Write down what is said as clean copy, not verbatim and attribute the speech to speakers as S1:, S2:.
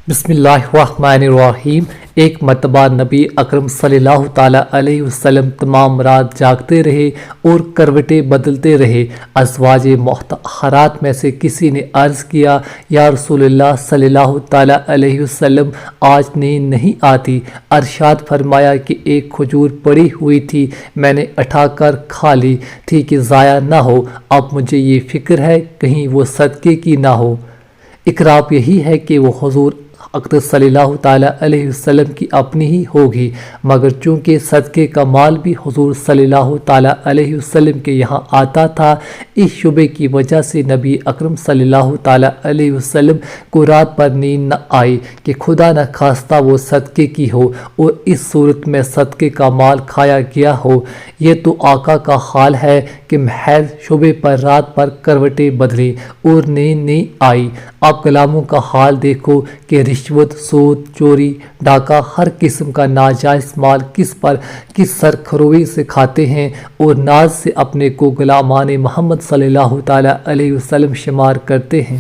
S1: بسم اللہ الرحمن الرحیم۔ ایک مرتبہ نبی اکرم صلی اللہ تعالیٰ علیہ وسلم تمام رات جاگتے رہے اور کروٹیں بدلتے رہے۔ ازواج مطہرات میں سے کسی نے عرض کیا، یا رسول اللہ صلی اللہ تعالیٰ علیہ وسلم، آج نیند نہیں آتی۔ ارشاد فرمایا کہ ایک کھجور پڑی ہوئی تھی، میں نے اٹھا کر کھا لی تھی کہ ضائع نہ ہو، اب مجھے یہ فکر ہے کہیں وہ صدقے کی نہ ہو۔ اقراب یہی ہے کہ وہ حضور اقدس صلی اللہ تعالیٰ علیہ وسلم کی اپنی ہی ہوگی، مگر چونکہ صدقے کا مال بھی حضور صلی اللہ تعالیٰ علیہ وسلم کے یہاں آتا تھا، اس شبے کی وجہ سے نبی اکرم صلی اللہ تعالیٰ علیہ وسلم کو رات پر نیند نہ آئی کہ خدا نہ خواستہ وہ صدقے کی ہو اور اس صورت میں صدقے کا مال کھایا گیا ہو۔ یہ تو آقا کا حال ہے کہ محض شبے پر رات پر کروٹیں بدلی اور نیند نہیں آئی۔ آپ غلاموں کا حال دیکھو کہ رشوت، سود، چوری، ڈاکہ، ہر قسم کا ناجائز مال کس سرخروی سے کھاتے ہیں اور ناز سے اپنے کو غلامان محمد صلی اللہ تعالیٰ علیہ وسلم شمار کرتے ہیں۔